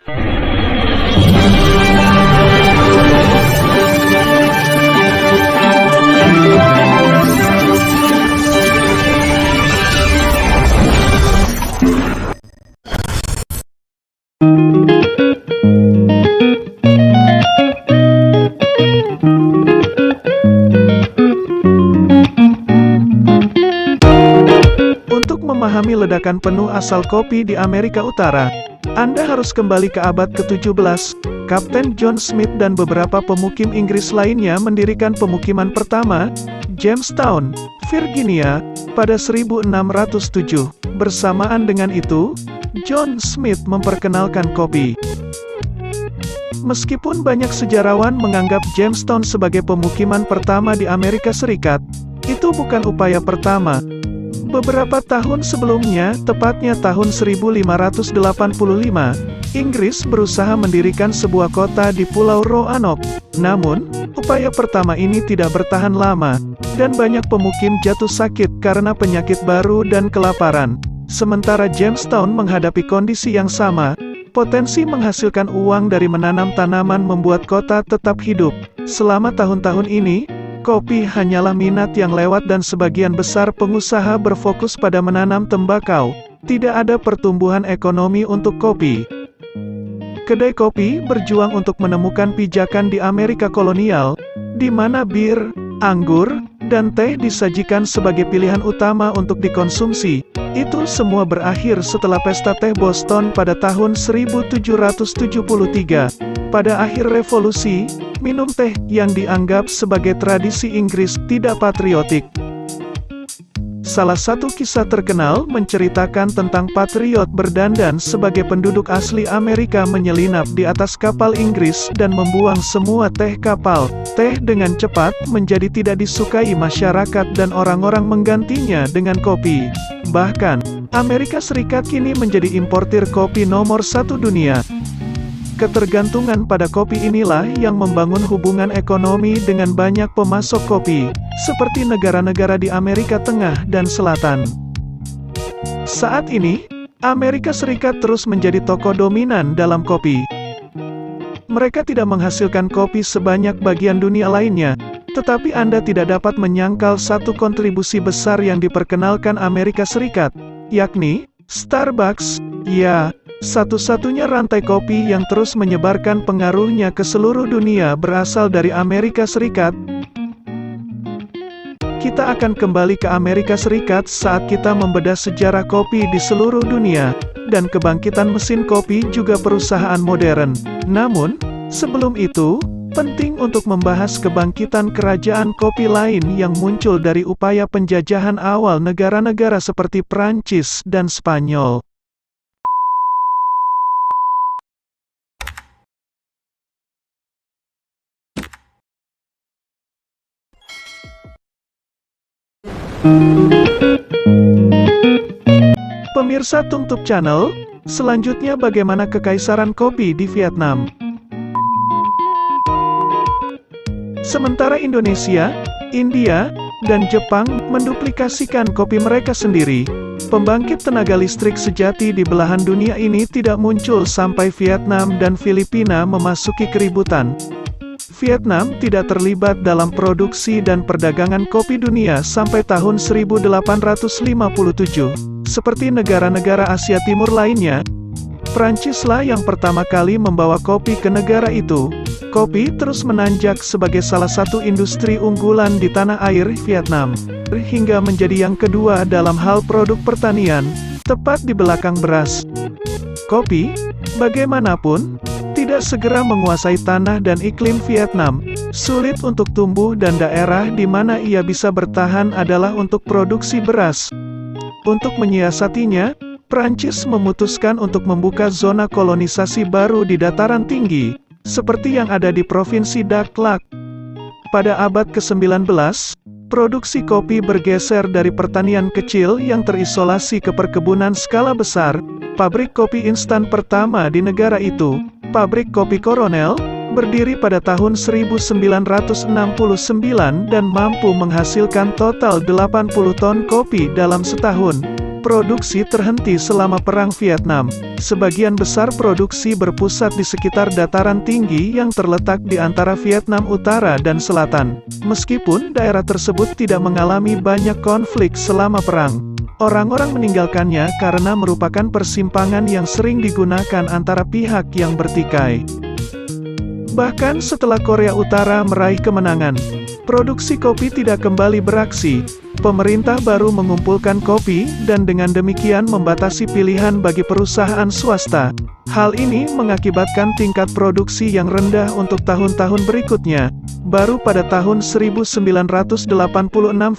Untuk memahami ledakan penuh asal kopi di Amerika Utara, Anda harus kembali ke abad ke-17. Kapten John Smith dan beberapa pemukim Inggris lainnya mendirikan pemukiman pertama, Jamestown, Virginia, pada 1607. Bersamaan dengan itu, John Smith memperkenalkan kopi. Meskipun banyak sejarawan menganggap Jamestown sebagai pemukiman pertama di Amerika Serikat, itu bukan upaya pertama. Beberapa tahun sebelumnya, tepatnya tahun 1585, Inggris berusaha mendirikan sebuah kota di Pulau Roanoke. Namun, upaya pertama ini tidak bertahan lama, dan banyak pemukim jatuh sakit karena penyakit baru dan kelaparan. Sementara Jamestown menghadapi kondisi yang sama, potensi menghasilkan uang dari menanam tanaman membuat kota tetap hidup. Selama tahun-tahun ini, kopi hanyalah minat yang lewat dan sebagian besar pengusaha berfokus pada menanam tembakau. Tidak ada pertumbuhan ekonomi untuk kopi. Kedai kopi berjuang untuk menemukan pijakan di Amerika kolonial, di mana bir, anggur, dan teh disajikan sebagai pilihan utama untuk dikonsumsi. Itu semua berakhir setelah pesta teh Boston pada tahun 1773. Pada akhir revolusi, minum teh yang dianggap sebagai tradisi Inggris tidak patriotik. Salah satu kisah terkenal menceritakan tentang patriot berdandan sebagai penduduk asli Amerika menyelinap di atas kapal Inggris dan membuang semua teh kapal. Teh dengan cepat menjadi tidak disukai masyarakat dan orang-orang menggantinya dengan kopi. Bahkan, Amerika Serikat kini menjadi importir kopi nomor 1 dunia. Ketergantungan pada kopi inilah yang membangun hubungan ekonomi dengan banyak pemasok kopi, seperti negara-negara di Amerika Tengah dan Selatan. Saat ini, Amerika Serikat terus menjadi tokoh dominan dalam kopi. Mereka tidak menghasilkan kopi sebanyak bagian dunia lainnya, tetapi Anda tidak dapat menyangkal satu kontribusi besar yang diperkenalkan Amerika Serikat, yakni Starbucks. Ya, satu-satunya rantai kopi yang terus menyebarkan pengaruhnya ke seluruh dunia berasal dari Amerika Serikat. Kita akan kembali ke Amerika Serikat saat kita membedah sejarah kopi di seluruh dunia, dan kebangkitan mesin kopi juga perusahaan modern. Namun, sebelum itu, penting untuk membahas kebangkitan kerajaan kopi lain yang muncul dari upaya penjajahan awal negara-negara seperti Prancis dan Spanyol. Pemirsa Tungtup Channel, selanjutnya bagaimana kekaisaran kopi di Vietnam. Sementara Indonesia, India, dan Jepang menduplikasikan kopi mereka sendiri, pembangkit tenaga listrik sejati di belahan dunia ini tidak muncul sampai Vietnam dan Filipina memasuki keributan. Vietnam tidak terlibat dalam produksi dan perdagangan kopi dunia sampai tahun 1857. Seperti negara-negara Asia Timur lainnya, Prancislah yang pertama kali membawa kopi ke negara itu. Kopi terus menanjak sebagai salah satu industri unggulan di tanah air Vietnam, hingga menjadi yang kedua dalam hal produk pertanian, tepat di belakang beras. Kopi, bagaimanapun, tidak segera menguasai tanah dan iklim Vietnam. Sulit untuk tumbuh dan daerah di mana ia bisa bertahan adalah untuk produksi beras. Untuk menyiasatinya, Prancis memutuskan untuk membuka zona kolonisasi baru di dataran tinggi, seperti yang ada di Provinsi Dak Lak. Pada abad ke-19, produksi kopi bergeser dari pertanian kecil yang terisolasi ke perkebunan skala besar. Pabrik kopi instan pertama di negara itu, Pabrik Kopi Coronel, berdiri pada tahun 1969 dan mampu menghasilkan total 80 ton kopi dalam setahun. Produksi terhenti selama Perang Vietnam. Sebagian besar produksi berpusat di sekitar dataran tinggi yang terletak di antara Vietnam Utara dan Selatan. Meskipun daerah tersebut tidak mengalami banyak konflik selama perang, orang-orang meninggalkannya karena merupakan persimpangan yang sering digunakan antara pihak yang bertikai. Bahkan setelah Korea Utara meraih kemenangan, produksi kopi tidak kembali beraksi. Pemerintah baru mengumpulkan kopi, dan dengan demikian membatasi pilihan bagi perusahaan swasta. Hal ini mengakibatkan tingkat produksi yang rendah untuk tahun-tahun berikutnya. Baru pada tahun 1986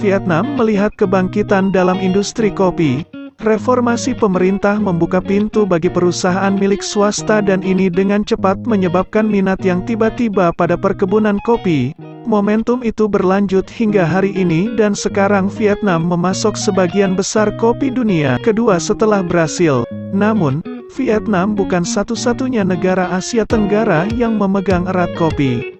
Vietnam melihat kebangkitan dalam industri kopi. Reformasi pemerintah membuka pintu bagi perusahaan milik swasta, dan ini dengan cepat menyebabkan minat yang tiba-tiba pada perkebunan kopi. Momentum itu berlanjut hingga hari ini, dan sekarang Vietnam memasok sebagian besar kopi dunia kedua setelah Brasil. Namun, Vietnam bukan satu-satunya negara Asia Tenggara yang memegang erat kopi.